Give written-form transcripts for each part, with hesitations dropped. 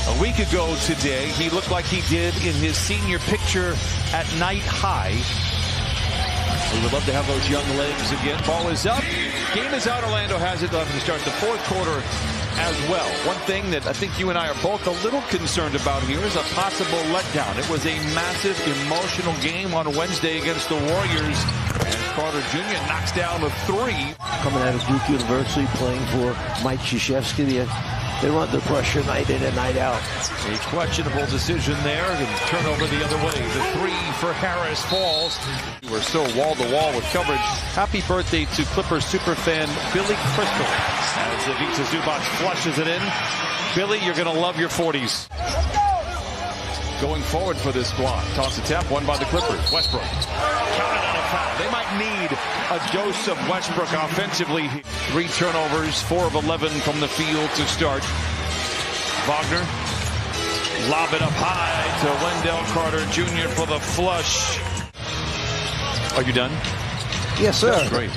A week ago today, he looked like he did in his senior picture at Night High. We would love to have those young legs again. Ball is up. Game is out. Orlando has it. They'll have to start the fourth quarter as well. One thing that I think you and I are both a little concerned about here is a possible letdown. It was a massive emotional game on Wednesday against the Warriors. And Carter Jr. knocks down a three. Coming out of Duke University, playing for Mike Krzyzewski. They run the pressure night in and night out. A questionable decision there, and turnover the other way. The three for Harris falls. We're so wall-to-wall with coverage. Happy birthday to Clippers superfan Billy Crystal. As Ivica Zubac flushes it in. Billy, you're going to love your 40s. Going forward for this squad. Toss a tap, won by the Clippers. Westbrook. Counted on a foul. They might need a dose of Westbrook offensively. 3 turnovers, 4 of 11 from the field to start. Wagner. Lob it up high to Wendell Carter Jr. for the flush. Are you done? Yes, sir. That's great.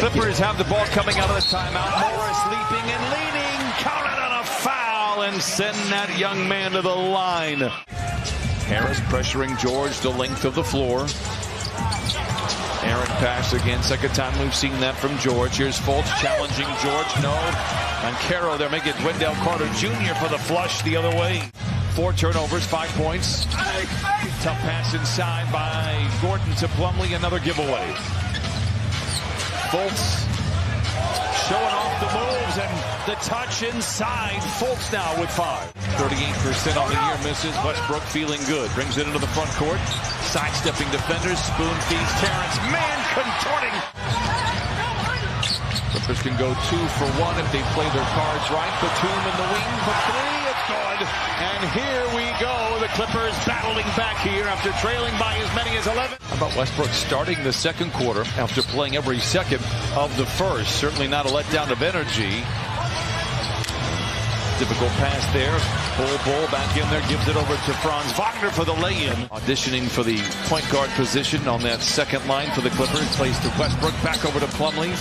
Clippers have the ball coming out of the timeout. Morris leaping and leaning. Counted on a foul and send that young man to the line. Harris pressuring George the length of the floor. Aaron pass again. Second time we've seen that from George. Here's Fultz challenging George. No. And Caro, they're making Wendell Carter Jr. for the flush the other way. 4 turnovers, 5 points. Tough pass inside by Gordon to Plumlee. Another giveaway. Fultz showing off the moves and the touch inside. Fultz now with 5. 38% on the year, misses. Westbrook feeling good. Brings it into the front court. Sidestepping defenders. Spoon feeds Terrence. Man contorting. Clippers can go 2 for 1 if they play their cards right. Batum in the wing for 3. It's good. And here we go. The Clippers battling back here after trailing by as many as 11. How about Westbrook starting the second quarter after playing every second of the first? Certainly not a letdown of energy. Difficult pass there. Bull back in there, gives it over to Franz Wagner for the lay-in. Auditioning for the point guard position on that second line for the Clippers. Plays to Westbrook, back over to Plumlee.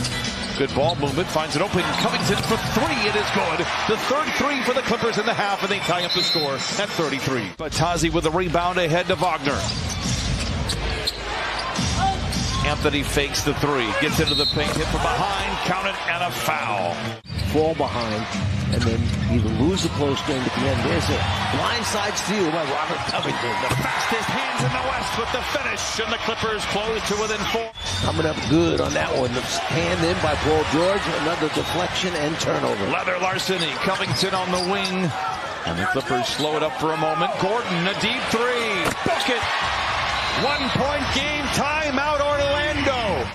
Good ball movement, finds it open. Covington for 3, it is good. The third 3 for the Clippers in the half, and they tie up the score at 33. Batazi with a rebound ahead to Wagner. Anthony fakes the 3, gets into the paint, hit from behind, counted, and a foul. Fall behind, and then either lose the close game at the end. There's a blindside steal by Robert Covington. The fastest hands in the West with the finish, and the Clippers close to within 4. Coming up good on that one. The hand in by Paul George, another deflection and turnover. Leather larceny, Covington on the wing, and the Clippers slow it up for a moment. Gordon, a deep 3, book it. 1-point game, timeout Orlando.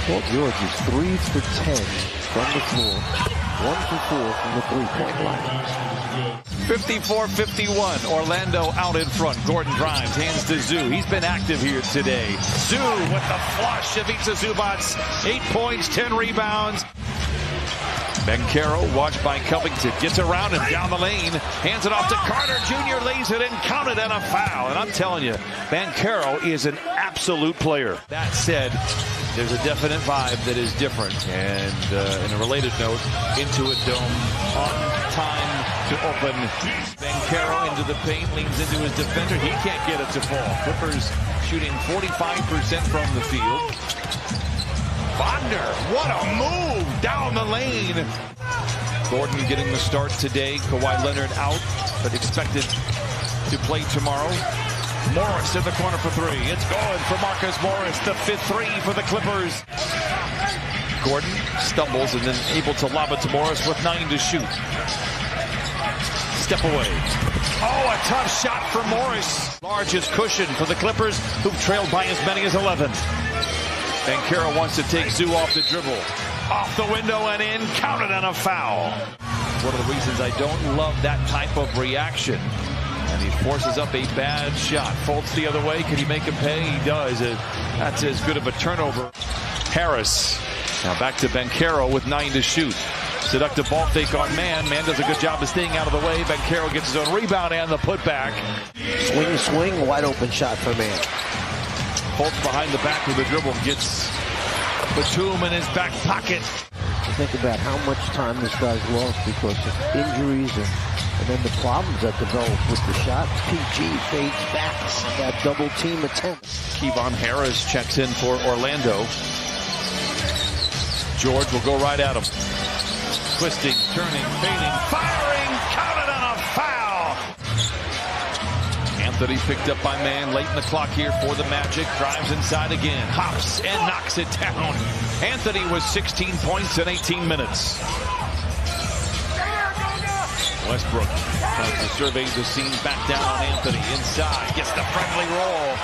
Paul George is 3 for 10 from the floor, 1 for 4 from the 3-point line. 54-51, Orlando out in front. Gordon drives, hands to Zoo. He's been active here today. Zoo with the flush. Ivica Zubac, 8 points, 10 rebounds. Banchero, watched by Covington, gets around him down the lane, hands it off to Carter Jr., lays it in, counted, and a foul. And I'm telling you, Banchero is an absolute player. That said, there's a definite vibe that is different. And in a related note, Intuit Dome on time to open. Banchero into the paint, leans into his defender. He can't get it to fall. Clippers shooting 45% from the field. Wagner, what a move down the lane. Gordon getting the start today. Kawhi Leonard out, but expected to play tomorrow. Morris in the corner for 3. It's good for Marcus Morris, the 5th 3 for the Clippers. Gordon stumbles and then able to lob it to Morris with 9 to shoot. Step away. Oh, a tough shot for Morris. Largest cushion for the Clippers, who've trailed by as many as 11. Banchero wants to take Zoo off the dribble. Off the window and in, counted on a foul. One of the reasons I don't love that type of reaction. And he forces up a bad shot. Fultz the other way. Can he make him pay? He does. That's as good of a turnover. Harris. Now back to Banchero with 9 to shoot. Seductive ball fake on Man. Man does a good job of staying out of the way. Banchero gets his own rebound and the putback. Swing, wide open shot for Man. Fultz behind the back with the dribble. Gets Batum in his back pocket. Think about how much time this guy's lost because of injuries and And then the problems that develop with the shot. PG fades back on that double team attempt. Kevon Harris checks in for Orlando. George will go right at him. Twisting, turning, fading, firing, counted on a foul. Anthony picked up by man late in the clock here for the Magic. Drives inside again, hops and knocks it down. Anthony was 16 points in 18 minutes. Westbrook tries to survey the scene, back down on Anthony. Inside, gets the friendly roll.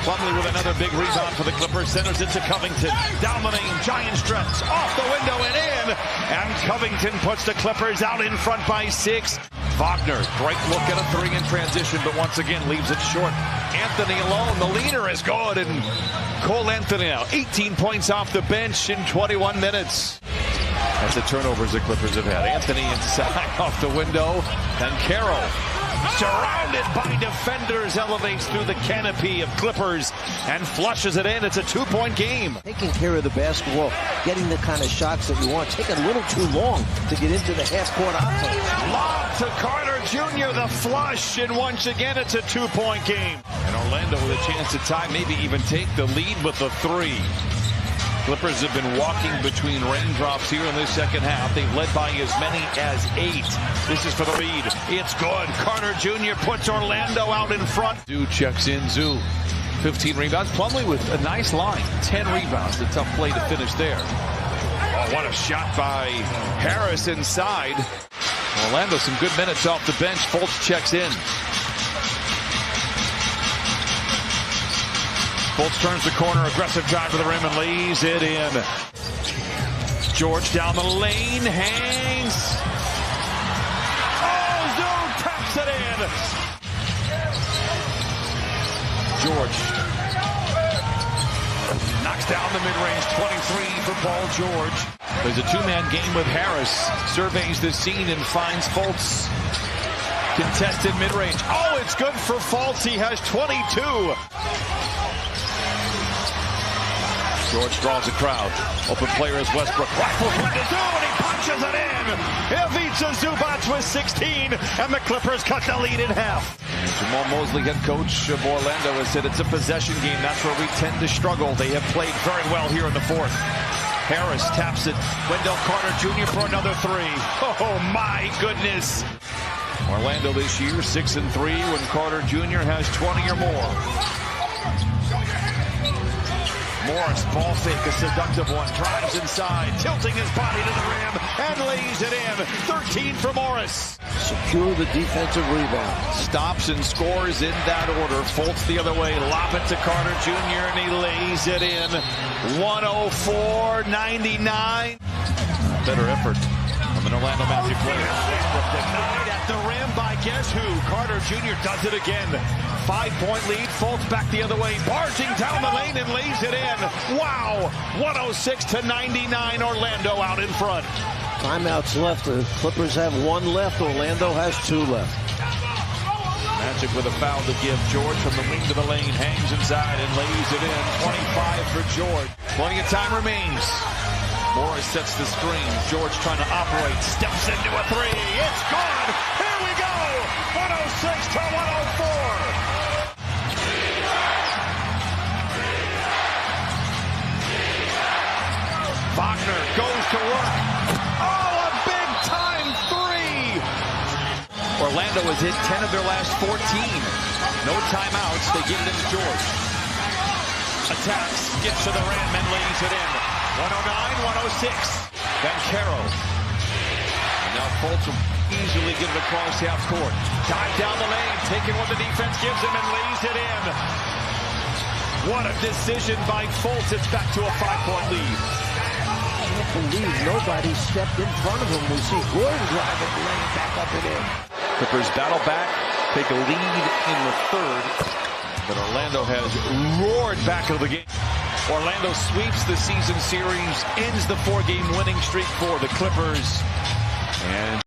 Plumlee with another big rebound for the Clippers. Centers it to Covington. Down the lane, giant stretch, off the window and in. And Covington puts the Clippers out in front by 6. Wagner, great look at a 3 in transition, but once again leaves it short. Anthony alone, the leader is good. And Cole Anthony now, 18 points off the bench in 21 minutes. That's the turnovers the Clippers have had. Anthony inside off the window. And Carroll, surrounded by defenders, elevates through the canopy of Clippers and flushes it in. It's a 2-point game. Taking care of the basketball, getting the kind of shots that you want. Taking a little too long to get into the half-court offense. Lob to Carter Jr., the flush, and once again it's a 2-point game. And Orlando with a chance to tie, maybe even take the lead with a 3. Clippers have been walking between raindrops here in this second half. They've led by as many as 8. This is for the lead. It's good. Carter Jr. puts Orlando out in front. Zoo checks in. Zoo, 15 rebounds. Plumlee with a nice line. 10 rebounds. A tough play to finish there. Oh, what a shot by Harris inside. Orlando, some good minutes off the bench. Fultz checks in. Fultz turns the corner, aggressive drive to the rim and lays it in. George down the lane, hangs. Oh, Zoom taps it in. George knocks down the mid-range, 23 for Paul George. There's a 2-man game with Harris. Surveys the scene and finds Fultz. Contested mid-range. Oh, it's good for Fultz. He has 22. George draws a crowd. Open player is Westbrook. Rifles one to Zoo, and he punches it in. Ivica Zubac with 16, and the Clippers cut the lead in half. Jamal Mosley, head coach of Orlando, has said it's a possession game. That's where we tend to struggle. They have played very well here in the 4th. Harris taps it. Wendell Carter Jr. for another 3. Oh, my goodness. Orlando this year, 6-3, when Carter Jr. has 20 or more. Morris, ball fake, a seductive one, drives inside, tilting his body to the rim, and lays it in. 13 for Morris. Secure the defensive rebound. Stops and scores in that order. Fultz the other way, lob it to Carter Jr., and he lays it in. 104-99. Better effort from an Orlando Magic player. Denied at the rim by guess who? Carter Jr. does it again. 5-point lead. Fultz back the other way, barging down the lane and lays it in. Wow! 106-99. Orlando out in front. Timeouts left. The Clippers have 1 left. Orlando has 2 left. Magic with a foul to give. George from the wing to the lane, hangs inside and lays it in. 25 for George. Plenty of time remains. Morris sets the screen. George trying to operate. Steps into a 3. It's good. Here we go. 106-104. Wagner goes to work. Oh, a big-time 3. Orlando has hit 10 of their last 14. No timeouts. They give it into George. Attacks, gets to the rim and lays it in. 109-106. Then Carroll. And now Fultz will easily get it across half court. Dive down the lane, taking what the defense gives him and lays it in. What a decision by Fultz. It's back to a 5-point lead. I can't believe nobody stepped in front of him. We see Gordon driving the lane back up and in. Clippers battle back, take a lead in the 3rd. But Orlando has roared back into the game. Orlando sweeps the season series, ends the 4-game winning streak for the Clippers. And